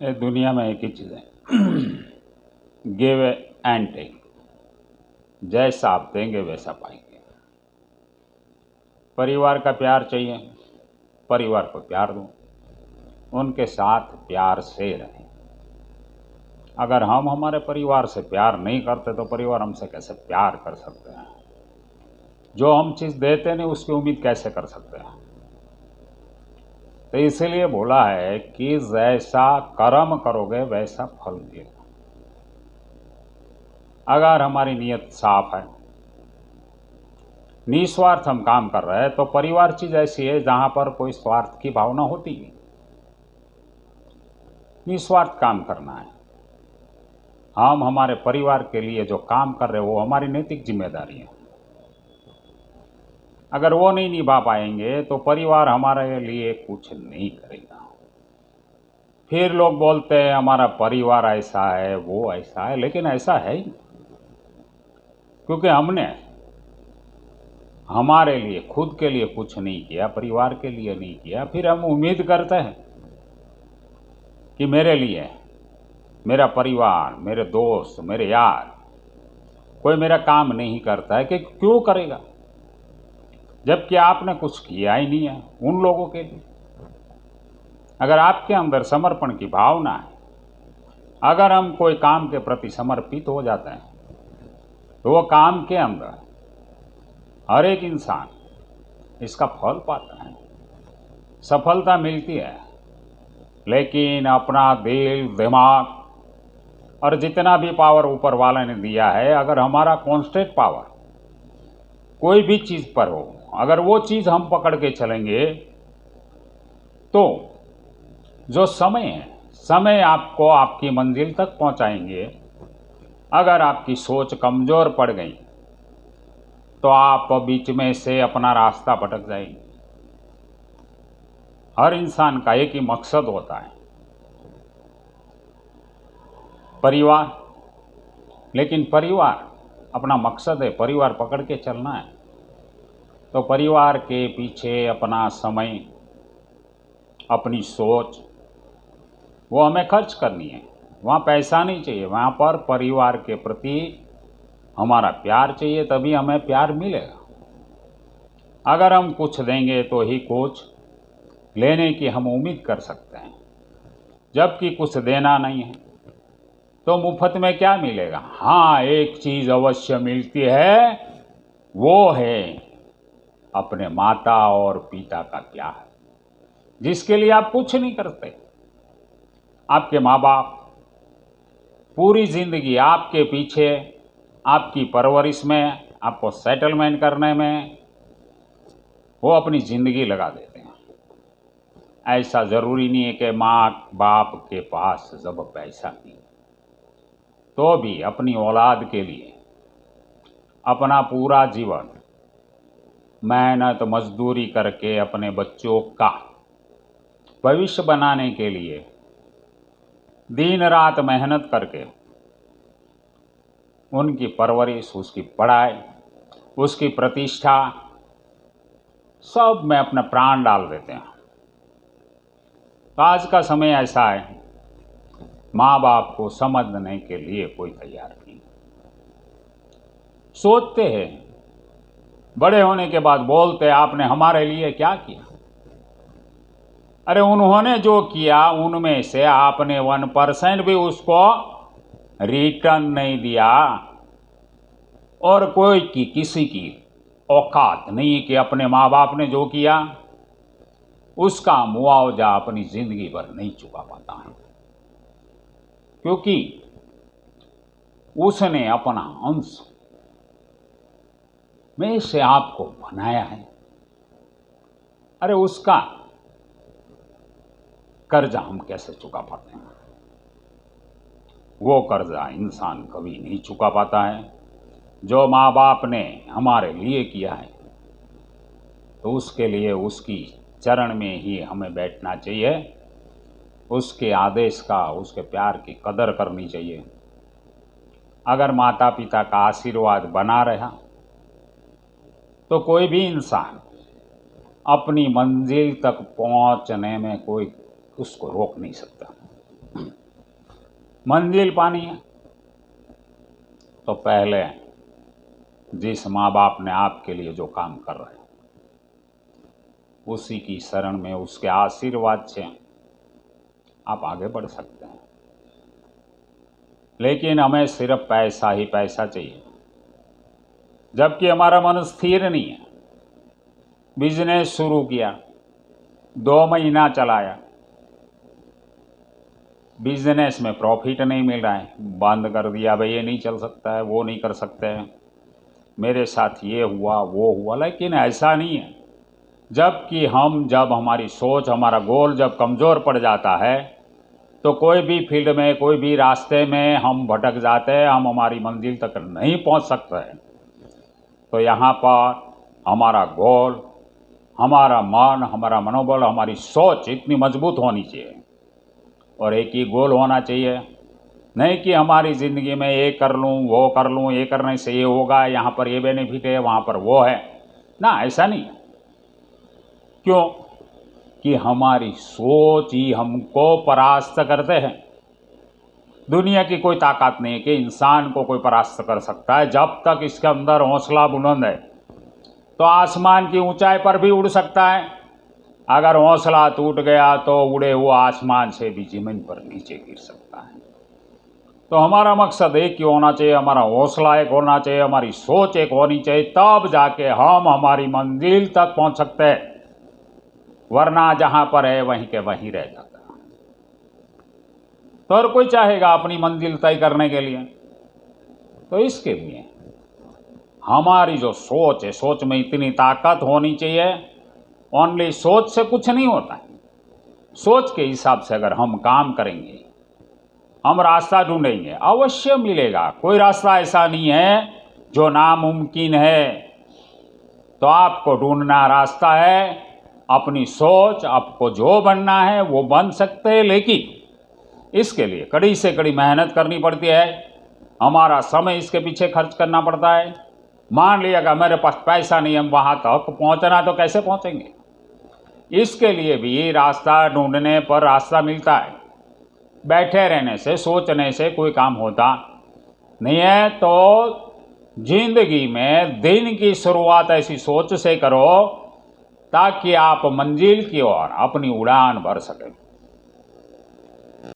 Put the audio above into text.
ये दुनिया में एक ही चीज़ है, गिव एंड टेक। जैसा आप देंगे वैसा पाएंगे। परिवार का प्यार चाहिए, परिवार को प्यार दो, उनके साथ प्यार से रहें। अगर हम हमारे परिवार से प्यार नहीं करते तो परिवार हमसे कैसे प्यार कर सकते हैं? जो हम चीज़ देते नहीं उसकी उम्मीद कैसे कर सकते हैं? तो इसीलिए बोला है कि जैसा कर्म करोगे वैसा फल मिलेगा। अगर हमारी नीयत साफ है, निस्वार्थ हम काम कर रहे हैं, तो परिवार चीज ऐसी है जहां पर कोई स्वार्थ की भावना होती है। निस्वार्थ काम करना है। हम हमारे परिवार के लिए जो काम कर रहे हैं वो हमारी नैतिक जिम्मेदारी है। अगर वो नहीं निभा पाएंगे तो परिवार हमारे लिए कुछ नहीं करेगा। फिर लोग बोलते हैं हमारा परिवार ऐसा है, वो ऐसा है, लेकिन ऐसा है ही, क्योंकि हमने हमारे लिए, खुद के लिए कुछ नहीं किया, परिवार के लिए नहीं किया। फिर हम उम्मीद करते हैं कि मेरे लिए मेरा परिवार, मेरे दोस्त, मेरे यार कोई मेरा काम नहीं करता है, कि क्यों करेगा जबकि आपने कुछ किया ही नहीं है उन लोगों के लिए। अगर आपके अंदर समर्पण की भावना है, अगर हम कोई काम के प्रति समर्पित हो जाते हैं, तो वो काम के अंदर हर एक इंसान इसका फल पाता है, सफलता मिलती है। लेकिन अपना दिल, दिमाग और जितना भी पावर ऊपर वाले ने दिया है, अगर हमारा कांस्टेंट पावर कोई भी चीज़ पर हो, अगर वो चीज़ हम पकड़ के चलेंगे तो जो समय है, समय आपको आपकी मंजिल तक पहुंचाएंगे। अगर आपकी सोच कमज़ोर पड़ गई तो आप बीच में से अपना रास्ता भटक जाएंगे। हर इंसान का एक ही मकसद होता है, परिवार। लेकिन परिवार अपना मकसद है, परिवार पकड़ के चलना है, तो परिवार के पीछे अपना समय, अपनी सोच वो हमें खर्च करनी है। वहाँ पैसा नहीं चाहिए, वहाँ पर परिवार के प्रति हमारा प्यार चाहिए, तभी हमें प्यार मिलेगा। अगर हम कुछ देंगे तो ही कुछ लेने की हम उम्मीद कर सकते हैं, जबकि कुछ देना नहीं है तो मुफ्त में क्या मिलेगा? हाँ, एक चीज़ अवश्य मिलती है, वो है अपने माता और पिता का प्यार, जिसके लिए आप कुछ नहीं करते। आपके माँ बाप पूरी ज़िंदगी आपके पीछे, आपकी परवरिश में, आपको सेटलमेंट करने में वो अपनी ज़िंदगी लगा देते हैं। ऐसा ज़रूरी नहीं है कि माँ बाप के पास जब पैसा नहीं तो भी अपनी औलाद के लिए अपना पूरा जीवन मेहनत मजदूरी करके अपने बच्चों का भविष्य बनाने के लिए दिन रात मेहनत करके उनकी परवरिश, उसकी पढ़ाई, उसकी प्रतिष्ठा सब में अपना प्राण डाल देते हैं। तो आज का समय ऐसा है, माँ बाप को समझने के लिए कोई तैयार नहीं। सोचते हैं, बड़े होने के बाद बोलते हैं आपने हमारे लिए क्या किया। अरे उन्होंने जो किया उनमें से आपने 1% भी उसको रिटर्न नहीं दिया, और कोई की किसी की औकात नहीं कि अपने माँ बाप ने जो किया उसका मुआवजा अपनी जिंदगी भर नहीं चुका पाता है, क्योंकि उसने अपना अंश में से आपको बनाया है। अरे उसका कर्जा हम कैसे चुका पाते हैं? वो कर्जा इंसान कभी नहीं चुका पाता है। जो माँ बाप ने हमारे लिए किया है तो उसके लिए उसकी चरण में ही हमें बैठना चाहिए, उसके आदेश का, उसके प्यार की कदर करनी चाहिए। अगर माता पिता का आशीर्वाद बना रहा तो कोई भी इंसान अपनी मंजिल तक पहुंचने में कोई उसको रोक नहीं सकता। मंजिल पानी है तो पहले जिस माँ बाप ने आपके लिए जो काम कर रहे हैं उसी की शरण में, उसके आशीर्वाद से आप आगे बढ़ सकते हैं। लेकिन हमें सिर्फ पैसा ही पैसा चाहिए, जबकि हमारा मन स्थिर नहीं है। बिजनेस शुरू किया, 2 महीना चलाया, बिजनेस में प्रॉफिट नहीं मिल रहा है, बंद कर दिया, भाई ये नहीं चल सकता है, वो नहीं कर सकते हैं, मेरे साथ ये हुआ वो हुआ। लेकिन ऐसा नहीं है। जब हमारी सोच, हमारा गोल जब कमज़ोर पड़ जाता है तो कोई भी फील्ड में, कोई भी रास्ते में हम भटक जाते हैं, हम हमारी मंजिल तक नहीं पहुंच सकते हैं। तो यहाँ पर हमारा गोल, हमारा मन, हमारा मनोबल, हमारी सोच इतनी मजबूत होनी चाहिए और एक ही गोल होना चाहिए। नहीं कि हमारी ज़िंदगी में ये कर लूँ, वो कर लूँ, ये करने से ये होगा, यहाँ पर ये बेनिफिट है, वहाँ पर वो है ना, ऐसा नहीं। क्यों? कि हमारी सोच ही हमको परास्त करते हैं। दुनिया की कोई ताकत नहीं है कि इंसान को कोई परास्त कर सकता है। जब तक इसके अंदर हौसला बुलंद है तो आसमान की ऊंचाई पर भी उड़ सकता है। अगर हौसला टूट गया तो उड़े हुए आसमान से भी ज़मीन पर नीचे गिर सकता है। तो हमारा मकसद एक ही होना चाहिए, हमारा हौसला एक होना चाहिए, हमारी सोच एक होनी चाहिए, तब जाके हम हमारी मंजिल तक पहुंच सकते हैं। वरना जहां पर है वहीं के वहीं रह जाता है। तो हर कोई चाहेगा अपनी मंजिल तय करने के लिए, तो इसके लिए हमारी जो सोच है, सोच में इतनी ताकत होनी चाहिए। ओनली सोच से कुछ नहीं होता है। सोच के हिसाब से अगर हम काम करेंगे, हम रास्ता ढूंढेंगे, अवश्य मिलेगा। कोई रास्ता ऐसा नहीं है जो नामुमकिन है। तो आपको ढूंढना रास्ता है, अपनी सोच, आपको जो बनना है वो बन सकते हैं। लेकिन इसके लिए कड़ी से कड़ी मेहनत करनी पड़ती है, हमारा समय इसके पीछे खर्च करना पड़ता है। मान लिया कि मेरे पास पैसा नहीं है, हम वहाँ तक पहुँचना तो कैसे पहुँचेंगे? इसके लिए भी रास्ता ढूंढने पर रास्ता मिलता है। बैठे रहने से, सोचने से कोई काम होता नहीं है। तो जिंदगी में दिन की शुरुआत ऐसी सोच से करो ताकि आप मंजिल की ओर अपनी उड़ान भर सकें।